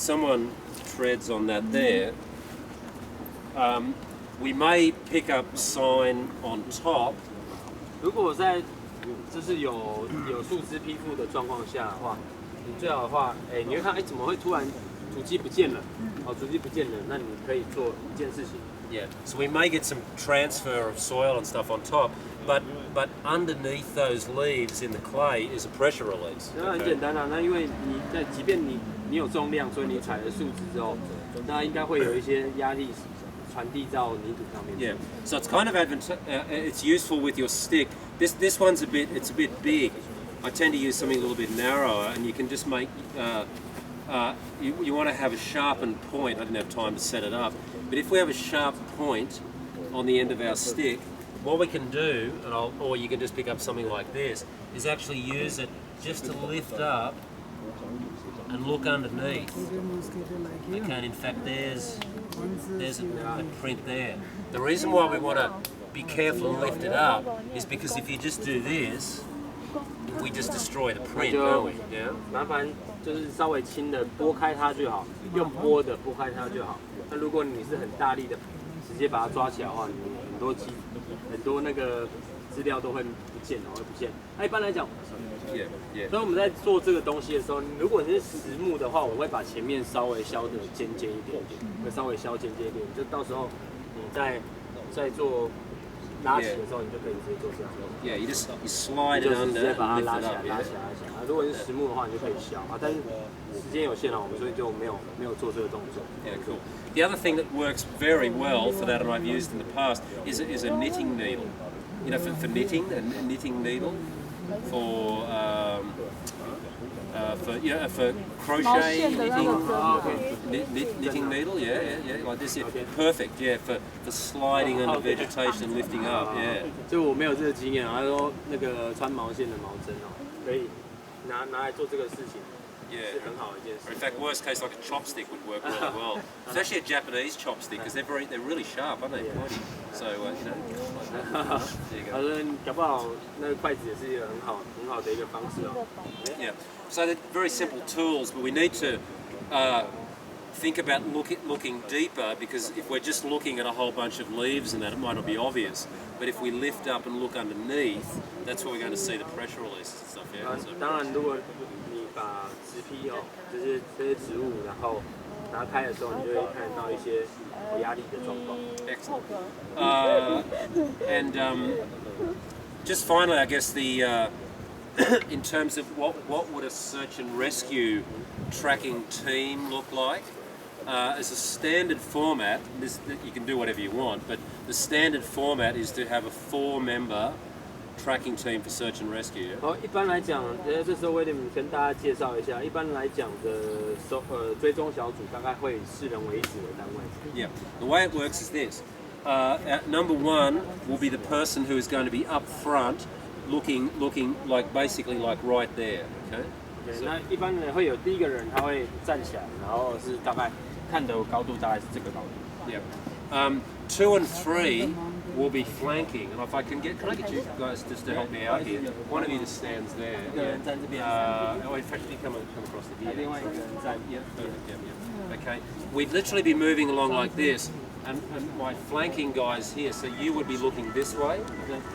someone treads on that there, we may pick up sign on top. 如果在就是有树枝披覆的状况下的话，你最好的话，你会看，怎么会突然主机不见了？主机不见了，那你可以做一件事情。Yeah, so we may get some transfer of soil and stuff on top, but underneath those leaves in the clay is a pressure release. 那很简单啊，那因为即便你有重量，所以你踩了树枝之后，那应该会有一些压力传递到泥土上面。Yeah, so it's kind of it's useful with your stick. This one's a bit big. I tend to use something a little bit narrower, and you can just make. You want to have a sharpened point. I didn't have time to set it up, but if we have a sharp point on the end of our stick, what we can do, or you can just pick up something like this, is actually use it just to lift up and look underneath. Okay, and in fact there's a print there. The reason why we want to be careful and lift it up is because if you just do this, we just destroy the print, don't we? Yeah. 麻烦就是稍微轻的拨开它就好，用拨的拨开它就好。那如果你是很大力的直接把它抓起来的话，你很多那个资料都会不见，会不见。那一般来讲，所以我们在做这个东西的时候，如果你是实木的话，我会把前面稍微削的尖尖一点点，会稍微削尖尖一点，就到时候你在做拉起的时候，你就可以直接做这样。Yeah, you slide it under. 直接把它拉起来。如果是实木的话，你就可以削啊，但是时间有限啊，我们所以就没有做这个动作。Yeah, cool. The other thing that works very well for that, and I've used in the past, is a knitting needle. You know, for knitting, a knitting needle for crochet knitting needle. Yeah, like this. Perfect. Yeah, for sliding under vegetation and lifting up. Yeah. 就我没有这个经验啊，他说那个穿毛线的毛针可以拿来做这个事情。Yeah. 是很好的一件事。 Or in fact, worst case, like a chopstick would work really well. It's actually a Japanese chopstick because they're really sharp, aren't they? Pointy. So there you go. 他说搞不好那个筷子也是一个很好的一个方式哦。Yeah. So they're very simple tools, but we need to think about looking deeper, because if we're just looking at a whole bunch of leaves and that, it might not be obvious. But if we lift up and look underneath, that's where we're going to see the pressure releases and stuff. Yeah. So. 当然，如果你把植批就是这些植物，然后拿开的时候，你就会看到一些有压力的状况。Excellent. And just finally, I guess in terms of what would a search and rescue tracking team look like? As a standard format, you can do whatever you want, but the standard format is to have a 4-member tracking team for search and rescue. 好，一般来讲，这时候威廉跟大家介绍一下，一般来讲的追踪小组大概会以4人为1组为单位。Yeah, the way it works is this. Number 1 will be the person who is going to be up front, looking like basically like right there. Okay. 那一般人会有第一个人，他会站起来，然后是大概看的高度大概是这个高度。Yeah. 2 and 3 will be flanking, and if I can I get you guys just to help me out here? One of you just stands there. Oh, in fact, you come across the view. Yeah. Okay. We'd literally be moving along like this, and my flanking guys here. So you would be looking this way.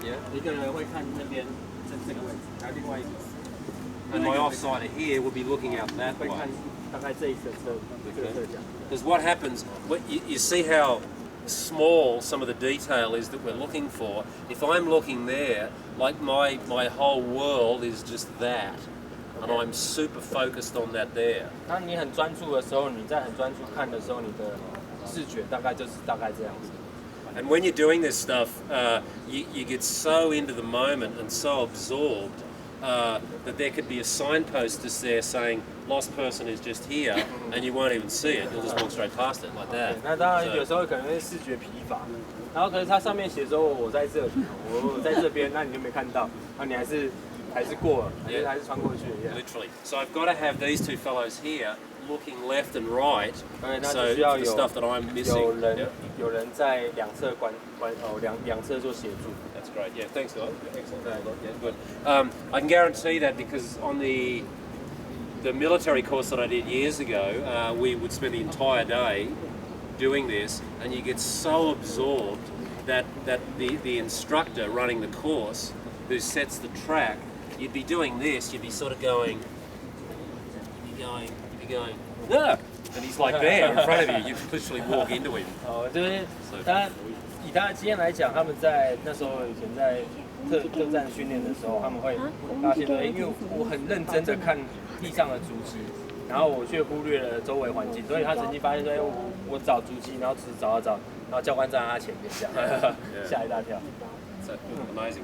Yeah. 一个人会看那边这个位置，然后另外一个。And my offsider here will be looking out that way. 大概这一侧角。Because what happens, you see how small some of the detail is that we're looking for. If I'm looking there, like my whole world is just that, and I'm super focused on that there. 当你很专注的时候，你在很专注看的时候，你的视觉大概这样子。And when you're doing this stuff, you get so into the moment and so absorbed that there could be a signpost just there saying lost person is just here, and you won't even see it. You'll just walk straight past it like that. 那当然有时候可能会视觉疲乏，然后可是它上面写说我在这里，我在这边，那你就没看到，那你还是过了，还是穿过去。Literally. So I've got to have these 2 fellows here looking left and right. So for the stuff that I'm missing. 有人在两侧两侧做协助。That's great. Yeah, thanks, guys. Excellent. Yeah, good. I can guarantee that because on the the military course that I did years ago, we would spend the entire day doing this, and you get so absorbed that the instructor running the course, who sets the track, you'd be doing this, you'd be sort of going, no, and he's like there in front of you. You literally walk into him. 哦，就是他以他的经验来讲，他们在那时候以前在特战训练的时候，他们会发现说，因为我很认真的看地上的足迹，然后我却忽略了周围环境，所以他曾经发现说，我找足迹，然后只是找，然后教官站在他前面这样，吓一大跳。So amazing.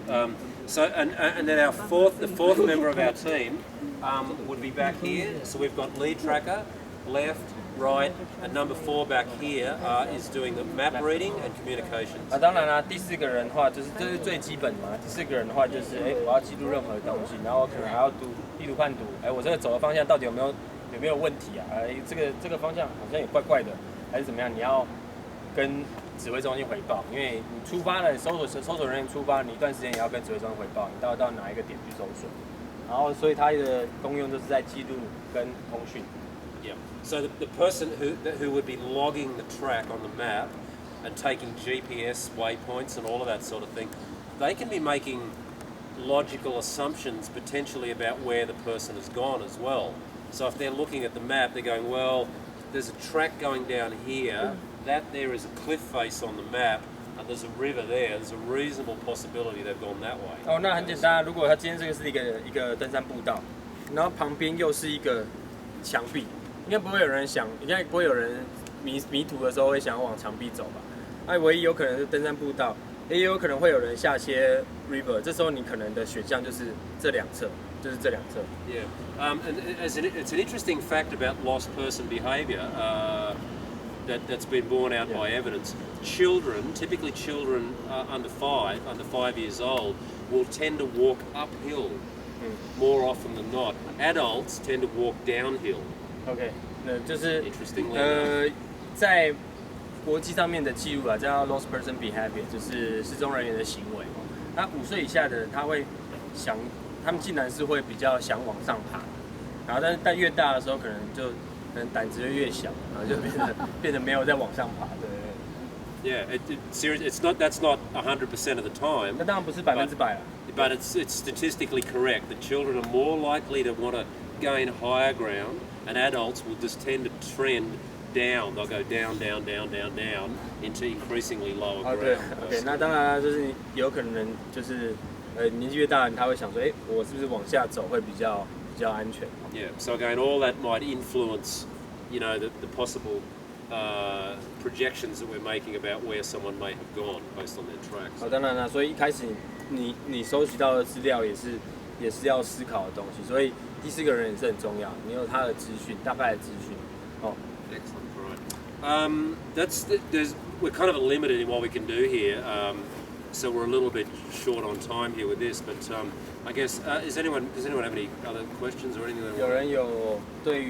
So and then the fourth member of our team would be back here. So we've got lead tracker, left, right, and number 4 back here is doing the map reading and communications. 当然啦，第4个人的话就是这是最基本嘛。第4个人的话就是我要记录任何东西，然后可能还要读地图判读，我这个走的方向到底有没有问题啊？这个方向好像也怪怪的，还是怎么样？你要跟指挥中心回报，因为你出发了，搜索人员出发，你一段时间也要跟指挥中心回报，你到哪一个点去搜索，然后所以它的功用就是在记录跟通讯。Yeah. So the person who would be logging the track on the map and taking GPS waypoints and all of that sort of thing, they can be making logical assumptions potentially about where the person has gone as well. So if they're looking at the map, they're going, well, there's a track going down here. That there is a cliff face on the map, and there's a river there. There's a reasonable possibility they've gone that way. 哦，那很简单，如果他今天这个是一个登山步道，然后旁边又是一个墙壁，应该不会有人迷途的时候会想往墙壁走吧？唯一有可能是登山步道，也有可能会有人下切 river， 这时候你可能的选项就是这两侧。Yeah, and it's an interesting fact about lost person behaviour that's been borne out by evidence. Typically children under 5 years old, will tend to walk uphill more often than not. Adults tend to walk downhill. OK， 那就是Interestingly, 在国际上面的记录啊，叫 lost person behavior， 就是失踪人员的行为。那5岁以下的人，他们竟然是会比较想往上爬，然后但越大的时候，可能胆子就越小，然后就变得没有再往上爬，对。Yeah, that's not 100% of the time. 那当然不是100%啦。But it's statistically correct that children are more likely to want to gain higher ground, and adults will just tend to trend down. They'll go down into increasingly lower ground. 对 ，OK， 那当然啦，就是有可能就是年纪越大的人，他会想说，我是不是往下走会比较安全 ？Yeah. So again, all that might influence, the possible projections that we're making about where someone may have gone based on their tracks. 当然啦，所以一开始你收集到的资料也是要思考的东西，所以第4个人也是很重要，你有他的资讯，大概的资讯。Excellent. Right. We're kind of limited in what we can do here. So we're a little bit short on time here with this, but I guess does anyone have any other questions or anything? 有人有对于